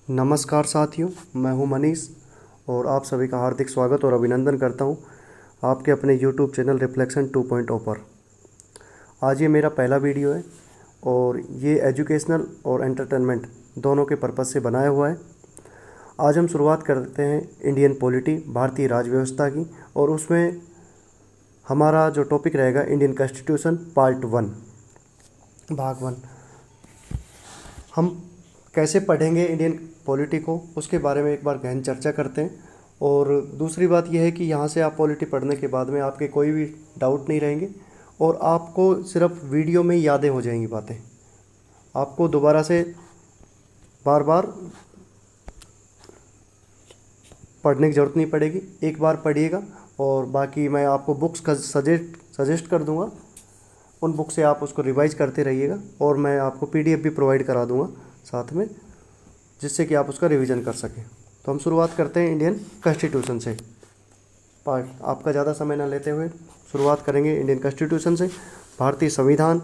नमस्कार साथियों, मैं हूं मनीष और आप सभी का हार्दिक स्वागत और अभिनंदन करता हूं आपके अपने यूट्यूब चैनल रिफ्लेक्शन 2.0 पर। आज ये मेरा पहला वीडियो है और ये एजुकेशनल और एंटरटेनमेंट दोनों के पर्पज़ से बनाया हुआ है। आज हम शुरुआत करते हैं इंडियन पॉलिटी, भारतीय राज व्यवस्था की, और उसमें हमारा जो टॉपिक रहेगा इंडियन कॉन्स्टिट्यूशन पार्ट 1, भाग 1। हम कैसे पढ़ेंगे इंडियन पॉलिटी को, उसके बारे में एक बार गहन चर्चा करते हैं। और दूसरी बात यह है कि यहाँ से आप पॉलिटी पढ़ने के बाद में आपके कोई भी डाउट नहीं रहेंगे और आपको सिर्फ वीडियो में यादें हो जाएंगी बातें। आपको दोबारा से बार बार पढ़ने की ज़रूरत नहीं पड़ेगी, एक बार पढ़िएगा और बाकी मैं आपको बुक्स का सजेस्ट कर दूँगा। उन बुक से आप उसको रिवाइज करते रहिएगा और मैं आपको PDF भी प्रोवाइड करा दूँगा साथ में, जिससे कि आप उसका रिवीजन कर सकें। तो हम शुरुआत करते हैं इंडियन कॉन्स्टिट्यूशन से। पार्ट आपका ज़्यादा समय ना लेते हुए शुरुआत करेंगे इंडियन कॉन्स्टिट्यूशन से, भारतीय संविधान।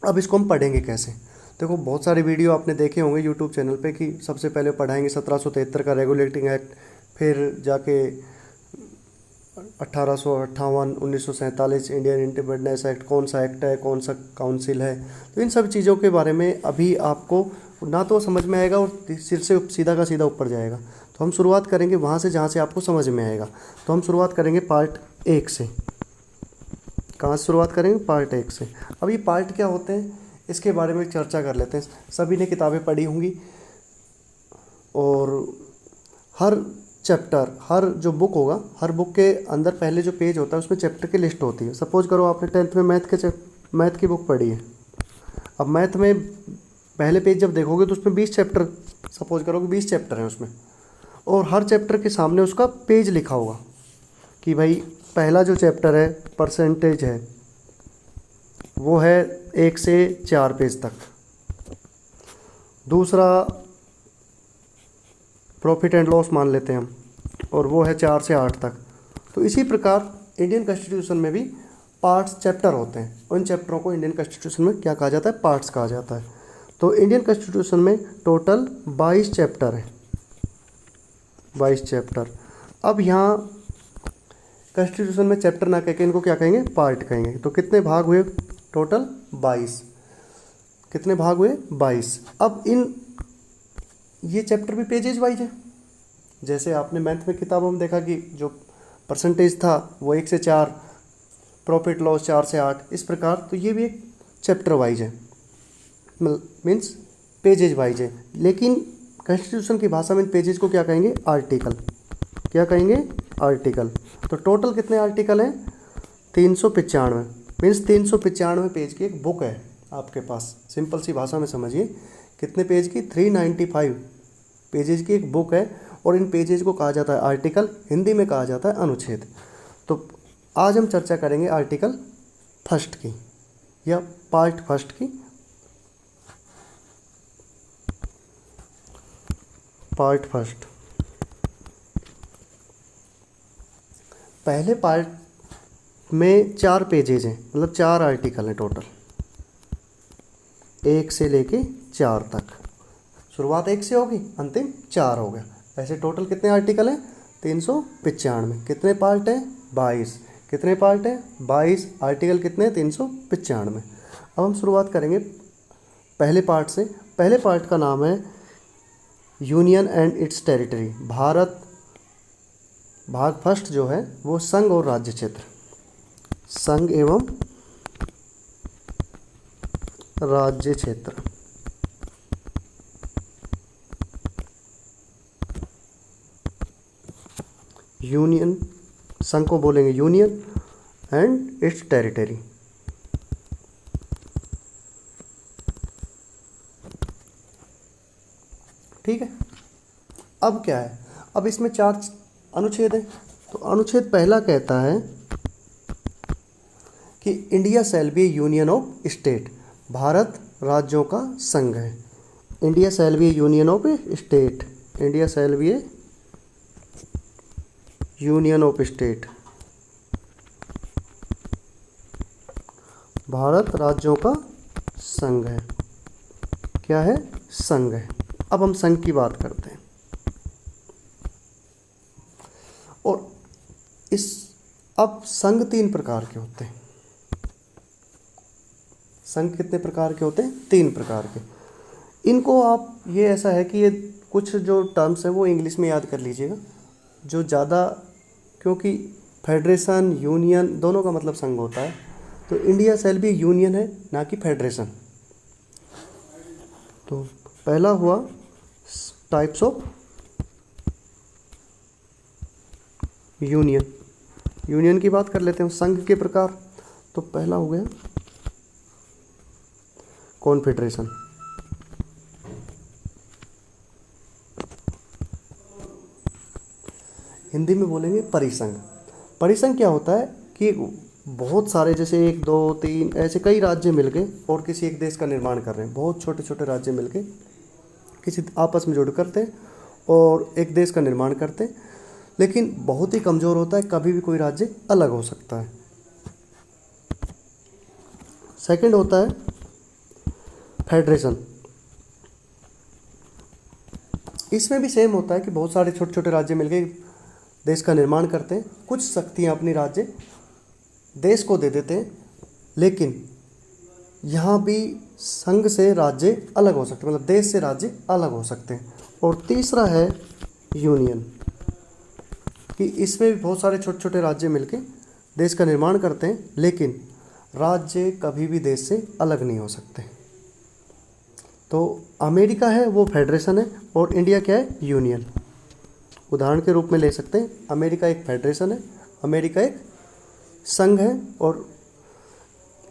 अब इसको हम पढ़ेंगे कैसे। देखो, बहुत सारे वीडियो आपने देखे होंगे यूट्यूब चैनल पे कि सबसे पहले पढ़ाएंगे 1773 का रेगुलेटिंग एक्ट, फिर जाके 1858, 1947 इंडियन इंडिपेंडेंस एक्ट, कौन सा एक्ट है, कौन सा काउंसिल है। तो इन सब चीज़ों के बारे में अभी आपको ना तो समझ में आएगा और सिर से सीधा का सीधा ऊपर जाएगा। तो हम शुरुआत करेंगे वहाँ से जहाँ से आपको समझ में आएगा। तो हम शुरुआत करेंगे पार्ट 1 से। कहाँ से शुरुआत करेंगे? पार्ट 1 से। अब ये पार्ट क्या होते हैं इसके बारे में चर्चा कर लेते हैं। सभी ने किताबें पढ़ी होंगी और हर चैप्टर, हर जो बुक होगा, हर बुक के अंदर पहले जो पेज होता है उसमें चैप्टर की लिस्ट होती है। सपोज करो आपने 10th में मैथ की बुक पढ़ी है। अब मैथ में पहले पेज जब देखोगे तो उसमें 20 चैप्टर, सपोज करो कि 20 चैप्टर हैं उसमें, और हर चैप्टर के सामने उसका पेज लिखा होगा कि भाई पहला जो चैप्टर है परसेंटेज है वो है 1 से 4 पेज तक, दूसरा प्रॉफिट एंड लॉस मान लेते हैं हम और वो है 4 से 8 तक। तो इसी प्रकार इंडियन कॉन्स्टिट्यूशन में भी पार्ट्स, चैप्टर होते हैं। उन चैप्टरों को इंडियन कॉन्स्टिट्यूशन में क्या कहा जाता है? पार्ट्स कहा जाता है। तो इंडियन कॉन्स्टिट्यूशन में टोटल 22 चैप्टर है, 22 चैप्टर। अब यहाँ कॉन्स्टिट्यूशन में चैप्टर ना कहकर इनको क्या कहेंगे? पार्ट कहेंगे। तो कितने भाग हुए? टोटल 22। कितने भाग हुए? 22। अब ये चैप्टर भी पेजेज वाइज है। जैसे आपने मैथ में किताबों में देखा कि जो परसेंटेज था वो 1 से 4, प्रॉफिट लॉस 4 से 8, इस प्रकार। तो ये भी एक चैप्टर वाइज है, मीन्स पेजेज वाइज है। लेकिन कॉन्स्टिट्यूशन की भाषा में इन पेजेज को क्या कहेंगे? आर्टिकल। क्या कहेंगे? आर्टिकल। तो टोटल कितने आर्टिकल हैं? 395, मीन्स 395 पेज की एक बुक है आपके पास। सिंपल सी भाषा में समझिए, कितने पेज की? 395 पेजेज की एक बुक है और इन पेजेज को कहा जाता है आर्टिकल, हिंदी में कहा जाता है अनुच्छेद। तो आज हम चर्चा करेंगे आर्टिकल फर्स्ट की या पार्ट फर्स्ट की। पार्ट फर्स्ट, पहले पार्ट में 4 पेजेज हैं, मतलब 4 आर्टिकल हैं टोटल, 1 से लेके 4 तक। शुरुआत 1 से होगी, अंतिम 4 हो गया। ऐसे टोटल कितने आर्टिकल हैं? 395। कितने पार्ट हैं? 22। कितने पार्ट हैं? 22। आर्टिकल कितने? 395। अब हम शुरुआत करेंगे पहले पार्ट से। पहले पार्ट का नाम है union and it's territory. Bharat, भाग फर्स्ट जो है वो संघ और राज्य क्षेत्र, संघ एवं राज्य क्षेत्र। यूनियन, संघ को बोलेंगे यूनियन एंड इट्स टेरिटरी। ठीक है। अब क्या है? अब इसमें 4 अनुच्छेद हैं। तो अनुच्छेद पहला कहता है कि India shall be union of state. Bharat राज्यों का संघ है। India shall be union of state. India shall be union of state. Bharat राज्यों का संघ है। क्या है? संघ है। अब हम संघ की बात करते हैं। और अब संघ 3 प्रकार के होते हैं। संघ कितने प्रकार के होते हैं? 3 प्रकार के। इनको आप, ये ऐसा है कि ये कुछ जो टर्म्स हैं वो इंग्लिश में याद कर लीजिएगा, जो ज़्यादा, क्योंकि फेडरेशन यूनियन दोनों का मतलब संघ होता है। तो इंडिया सेल भी यूनियन है, ना कि फेडरेशन। तो पहला हुआ टाइप्स ऑफ यूनियन। यूनियन की बात कर लेते हैं, संघ के प्रकार। तो पहला हो गया कॉन्फेडरेशन। हिंदी में बोलेंगे परिसंघ। परिसंघ क्या होता है कि बहुत सारे, जैसे 1 2 3 ऐसे कई राज्य मिलके और किसी एक देश का निर्माण कर रहे हैं। बहुत छोटे छोटे राज्य मिलके किसी आपस में जुड़ करते हैं और एक देश का निर्माण करते हैं, लेकिन बहुत ही कमज़ोर होता है, कभी भी कोई राज्य अलग हो सकता है। सेकंड होता है फेडरेशन। इसमें भी सेम होता है कि बहुत सारे छोटे छोटे राज्य मिलके देश का निर्माण करते हैं। कुछ शक्तियाँ अपनी राज्य देश को दे देते हैं, लेकिन यहाँ भी संघ से राज्य अलग हो सकते हैं, मतलब देश से राज्य अलग हो सकते हैं। और तीसरा है यूनियन, कि इसमें भी बहुत सारे छोटे छोटे राज्य मिलके देश का निर्माण करते हैं, लेकिन राज्य कभी भी देश से अलग नहीं हो सकते। तो अमेरिका है वो फेडरेशन है, और इंडिया क्या है? यूनियन। उदाहरण के रूप में ले सकते हैं, अमेरिका एक फेडरेशन है, अमेरिका एक संघ है, और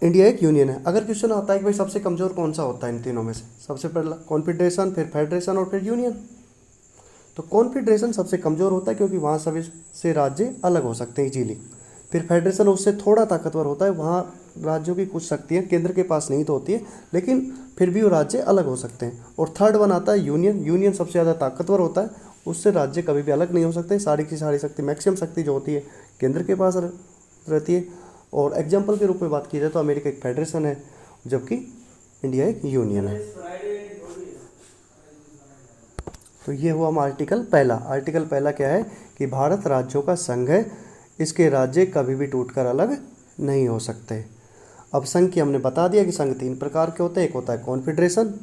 इंडिया एक यूनियन है। अगर क्वेश्चन आता है कि भाई सबसे कमज़ोर कौन सा होता है इन तीनों में से, सबसे पहला कॉन्फेडरेशन, फिर फेडरेशन और फिर यूनियन। तो कॉन्फेडरेशन सबसे कमज़ोर होता है, क्योंकि वहाँ सभी से राज्य अलग हो सकते हैं इजीली। फिर फेडरेशन उससे थोड़ा ताकतवर होता है, वहाँ राज्यों की कुछ शक्तियाँ केंद्र के पास नहीं तो होती है, लेकिन फिर भी वो राज्य अलग हो सकते हैं। और थर्ड वन आता है यूनियन। यूनियन सबसे ज़्यादा ताकतवर होता है, उससे राज्य कभी भी अलग नहीं हो सकते। सारी की सारी शक्ति, मैक्सिमम शक्ति जो होती है केंद्र के पास रहती है। और एग्जाम्पल के रूप में बात की जाए तो अमेरिका एक फेडरेशन है, जबकि इंडिया एक यूनियन है। तो ये हुआ हम आर्टिकल पहला। आर्टिकल पहला क्या है कि भारत राज्यों का संघ है, इसके राज्य कभी भी टूटकर अलग नहीं हो सकते। अब संघ की हमने बता दिया कि संघ 3 प्रकार के होते हैं। एक होता है कॉन्फेडरेशन,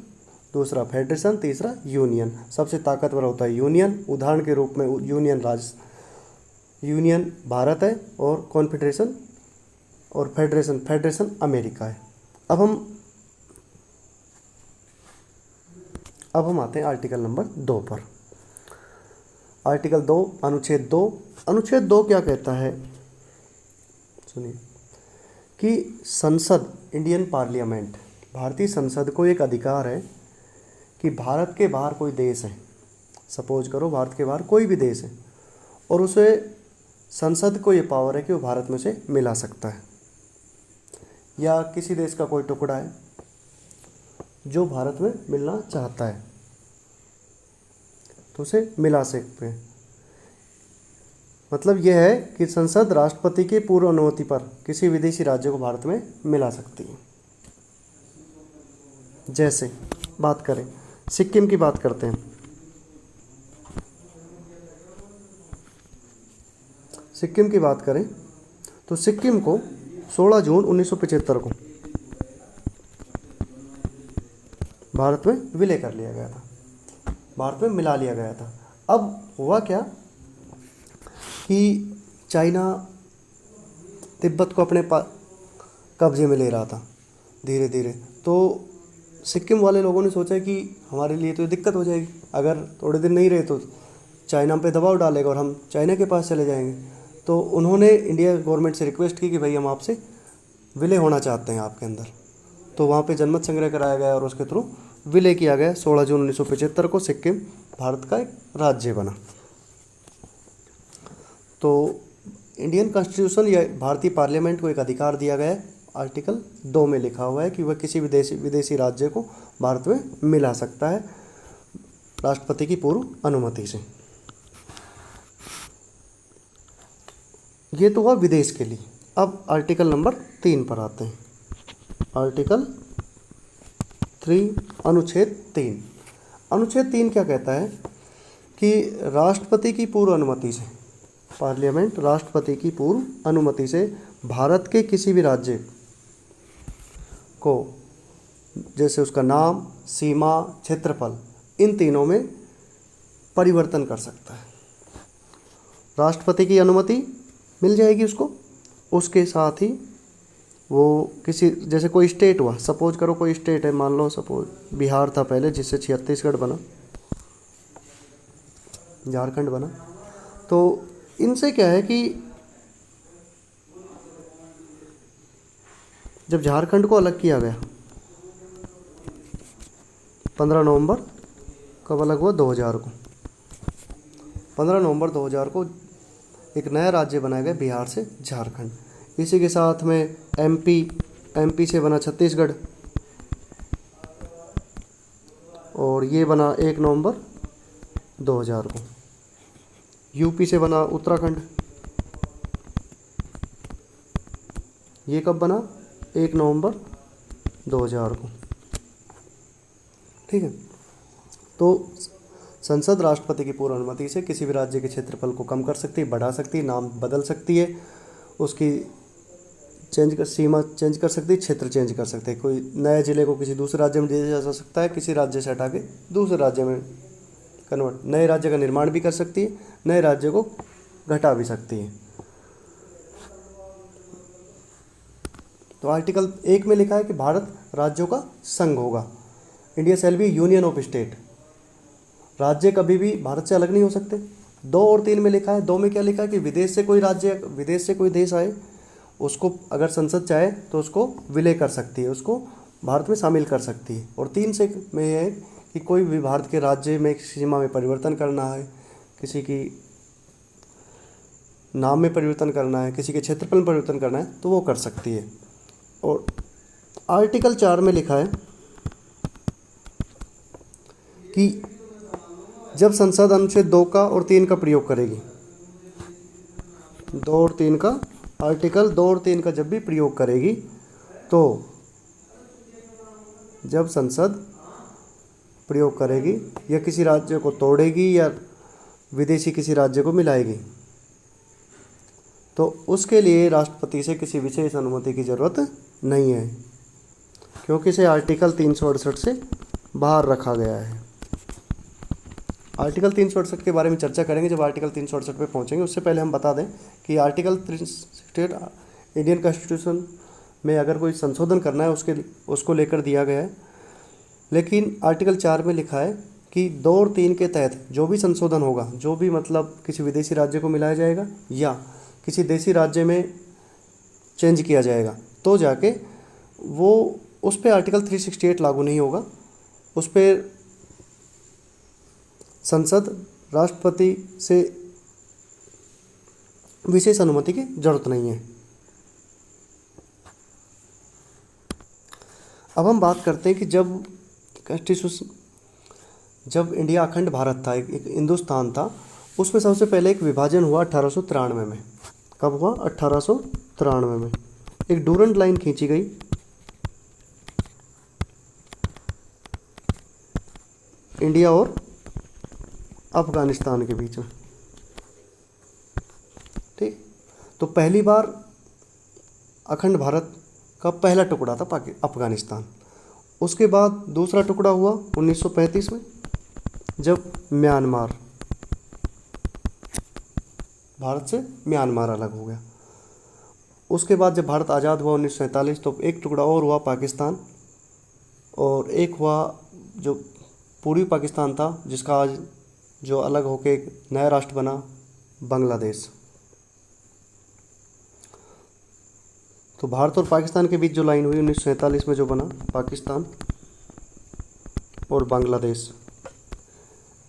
दूसरा फेडरेशन, तीसरा यूनियन। सबसे ताकतवर होता है यूनियन। उदाहरण के रूप में यूनियन भारत है, और कॉन्फेडरेशन और फेडरेशन अमेरिका है। अब हम आते हैं आर्टिकल नंबर 2 पर। आर्टिकल 2 अनुच्छेद 2। अनुच्छेद 2 क्या कहता है? सुनिए कि संसद, इंडियन पार्लियामेंट, भारतीय संसद को एक अधिकार है कि भारत के बाहर कोई देश है, सपोज करो भारत के बाहर कोई भी देश है, और उसे संसद को ये पावर है कि वो भारत में से मिला सकता है, या किसी देश का कोई टुकड़ा है जो भारत में मिलना चाहता है तो उसे मिला सकते हैं। मतलब यह है कि संसद राष्ट्रपति की पूर्व अनुमति पर किसी विदेशी राज्य को भारत में मिला सकती है। जैसे बात करें, सिक्किम की बात करते हैं। सिक्किम की बात करें तो सिक्किम को 16 जून 1975 को भारत में विलय कर लिया गया था, भारत में मिला लिया गया था। अब हुआ क्या कि चाइना तिब्बत को अपने कब्जे में ले रहा था धीरे धीरे। तो सिक्किम वाले लोगों ने सोचा कि हमारे लिए तो दिक्कत हो जाएगी, अगर थोड़े दिन नहीं रहे तो चाइना पे दबाव डालेगा और हम चाइना के पास चले जाएंगे। तो उन्होंने इंडिया गवर्नमेंट से रिक्वेस्ट की कि भाई हम आपसे विलय होना चाहते हैं आपके अंदर। तो वहाँ पे जनमत संग्रह कराया गया और उसके थ्रू विलय किया गया। 16 जून 1975 को सिक्किम भारत का एक राज्य बना। तो इंडियन कॉन्स्टिट्यूशन या भारतीय पार्लियामेंट को एक अधिकार दिया गया है, आर्टिकल 2 में लिखा हुआ है कि वह किसी विदेशी राज्य को भारत में मिला सकता है राष्ट्रपति की पूर्व अनुमति से। ये तो हुआ विदेश के लिए। अब आर्टिकल नंबर 3 पर आते हैं। आर्टिकल 3 अनुच्छेद 3। अनुच्छेद 3 क्या कहता है कि राष्ट्रपति की पूर्व अनुमति से, पार्लियामेंट राष्ट्रपति की पूर्व अनुमति से भारत के किसी भी राज्य को, जैसे उसका नाम, सीमा, क्षेत्रफल, इन तीनों में परिवर्तन कर सकता है। राष्ट्रपति की अनुमति मिल जाएगी उसको, उसके साथ ही वो किसी, जैसे कोई स्टेट हुआ, सपोज करो कोई स्टेट है, मान लो सपोज बिहार था पहले, जिससे छत्तीसगढ़ बना, झारखंड बना, तो इनसे क्या है कि जब झारखंड को अलग किया गया 15 नवंबर, कब अलग हुआ? 2000 को। 15 नवंबर 2000 को एक नया राज्य बनाया गया बिहार से झारखंड। इसी के साथ में एमपी से बना छत्तीसगढ़, और ये बना 1 नवंबर 2000 को। यूपी से बना उत्तराखंड, ये कब बना? 1 नवंबर 2000 को। ठीक है। तो संसद राष्ट्रपति की पूर्व अनुमति से किसी भी राज्य के क्षेत्रफल को कम कर सकती है, बढ़ा सकती है, नाम बदल सकती है, उसकी सीमा चेंज कर सकती है, क्षेत्र चेंज कर सकती है। कोई नए जिले को किसी दूसरे राज्य में दिया जा सकता है, किसी राज्य से हटा के दूसरे राज्य में कन्वर्ट, नए राज्य का निर्माण भी कर सकती है, नए राज्य को घटा भी सकती है। तो आर्टिकल 1 में लिखा है कि भारत राज्यों का संघ होगा। India shall be union of state. राज्य कभी भी भारत से अलग नहीं हो सकते। 2 और 3 में लिखा है, 2 में क्या लिखा है कि विदेश से कोई देश आए, उसको अगर संसद चाहे तो उसको विलय कर सकती है, उसको भारत में शामिल कर सकती है। और 3 से में है कि कोई भी भारत के राज्य में सीमा में परिवर्तन करना है, किसी की नाम में परिवर्तन करना है, किसी के क्षेत्रफल में परिवर्तन करना है, तो वो कर सकती है। और आर्टिकल 4 में लिखा है कि जब संसद अनुच्छेद 2 का और 3 का प्रयोग करेगी, 2 और 3 का, आर्टिकल 2 और 3 का जब भी प्रयोग करेगी, तो जब संसद प्रयोग करेगी या किसी राज्य को तोड़ेगी या विदेशी किसी राज्य को मिलाएगी, तो उसके लिए राष्ट्रपति से किसी विशेष अनुमति की ज़रूरत नहीं है, क्योंकि इसे आर्टिकल 368 से बाहर रखा गया है। आर्टिकल 368 के बारे में चर्चा करेंगे जब आर्टिकल 368 पे पहुंचेंगे। उससे पहले हम बता दें कि आर्टिकल 368 इंडियन कॉन्स्टिट्यूशन में अगर कोई संशोधन करना है उसको लेकर दिया गया है। लेकिन आर्टिकल 4 में लिखा है कि 2 और 3 के तहत जो भी संशोधन होगा, जो भी मतलब किसी विदेशी राज्य को मिलाया जाएगा या किसी देशी राज्य में चेंज किया जाएगा, तो जाके वो उस पर आर्टिकल 368 लागू नहीं होगा। उस पर संसद राष्ट्रपति से विशेष अनुमति की जरूरत नहीं है। अब हम बात करते हैं कि जब इंडिया अखंड भारत था, एक हिंदुस्तान था, उसमें सबसे पहले एक विभाजन हुआ 1893 में। कब हुआ? 1893 में एक डूरंट लाइन खींची गई, इंडिया और अफगानिस्तान के बीच में। ठीक, तो पहली बार अखंड भारत का पहला टुकड़ा था अफगानिस्तान। उसके बाद दूसरा टुकड़ा हुआ 1935 में, जब म्यांमार, भारत से म्यांमार अलग हो गया। उसके बाद जब भारत आज़ाद हुआ 1947, तो एक टुकड़ा और हुआ पाकिस्तान, और एक हुआ जो पूर्वी पाकिस्तान था, जिसका आज जो अलग होके एक नया राष्ट्र बना, बांग्लादेश। तो भारत और पाकिस्तान के बीच जो लाइन हुई 1947 में, जो बना पाकिस्तान और बांग्लादेश,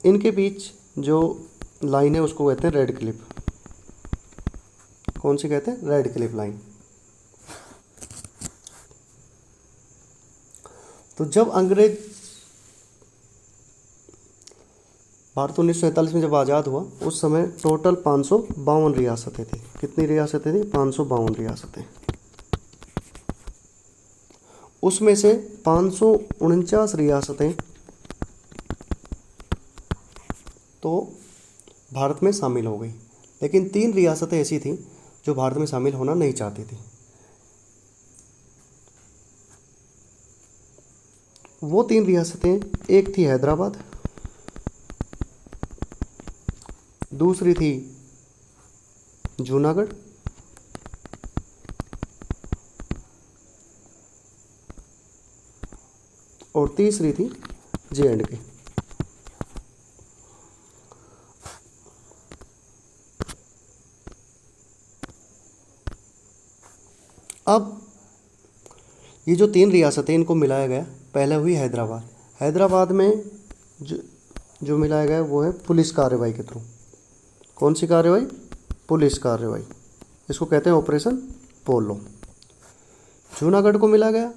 इनके बीच जो लाइन है उसको कहते हैं रेड क्लिफ। कौन सी कहते हैं? Red Cliff line. तो जब अंग्रेज, भारत 1947 में जब आज़ाद हुआ, उस समय टोटल 552 रियासतें थी। कितनी रियासतें थी? 552 रियासतें। उसमें से 549 रियासतें तो भारत में शामिल हो गई। लेकिन 3 रियासतें ऐसी थीं जो भारत में शामिल होना नहीं चाहती थी। वो 3 रियासतें, एक थी हैदराबाद, दूसरी थी जूनागढ़, और तीसरी थी J&K। अब ये जो 3 रियासतें, इनको मिलाया गया। पहले हुई हैदराबाद। हैदराबाद में जो मिलाया गया वो है पुलिस कार्रवाई के थ्रू। कौन सी कार्रवाई? पुलिस कार्रवाई। इसको कहते हैं ऑपरेशन पोलो। जूनागढ़ को मिला गया।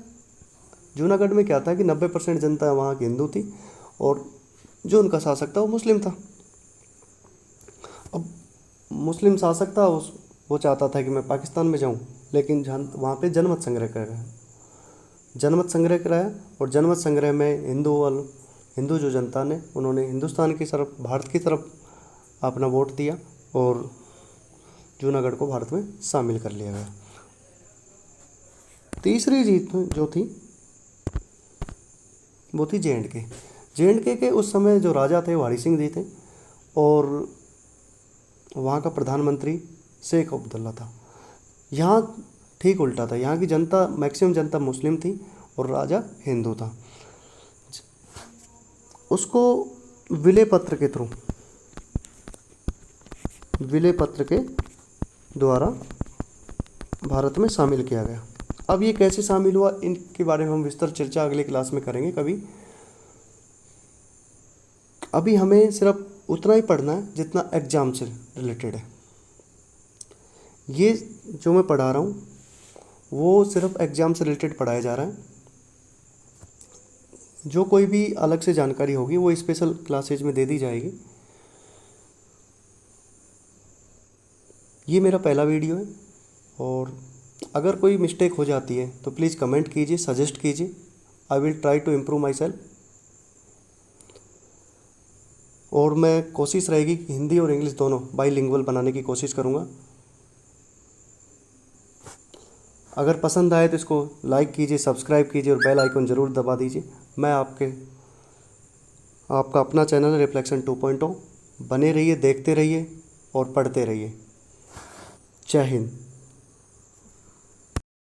जूनागढ़ में क्या था कि 90% जनता वहाँ की हिंदू थी और जो उनका शासक था वो मुस्लिम था। अब मुस्लिम शासक था, वो चाहता था कि मैं पाकिस्तान में जाऊँ, लेकिन वहाँ पे जनमत संग्रह कराया। जनमत संग्रह कराया और जनमत संग्रह में हिंदू जो जनता ने, उन्होंने हिंदुस्तान की तरफ, भारत की तरफ अपना वोट दिया और जूनागढ़ को भारत में शामिल कर लिया गया। तीसरी जीत जो थी वो थी J&K। J&K के उस समय जो राजा थे वो हरि सिंह जी थे और वहाँ का प्रधानमंत्री शेख अब्दुल्ला था। यहाँ ठीक उल्टा था। यहाँ की जनता, मैक्सिमम जनता मुस्लिम थी और राजा हिंदू था। उसको विलय पत्र के द्वारा भारत में शामिल किया गया। अब ये कैसे शामिल हुआ, इनके बारे में हम विस्तार चर्चा अगले क्लास में करेंगे कभी। अभी हमें सिर्फ उतना ही पढ़ना है जितना एग्जाम से रिलेटेड है। ये जो मैं पढ़ा रहा हूँ वो सिर्फ एग्जाम से रिलेटेड पढ़ाया जा रहा है। जो कोई भी अलग से जानकारी होगी वो स्पेशल क्लासेज में दे दी जाएगी। ये मेरा पहला वीडियो है और अगर कोई मिस्टेक हो जाती है तो प्लीज़ कमेंट कीजिए, सजेस्ट कीजिए। I will try to improve myself. और मैं कोशिश रहेगी कि हिंदी और इंग्लिश दोनों बाईलिंगुअल बनाने की कोशिश करूँगा। अगर पसंद आए तो इसको लाइक कीजिए, सब्सक्राइब कीजिए और बेल आइकन ज़रूर दबा दीजिए। मैं आपका अपना चैनल रिफ्लेक्शन 2.0। बने रहिए, देखते रहिए और पढ़ते रहिए। जय हिंद।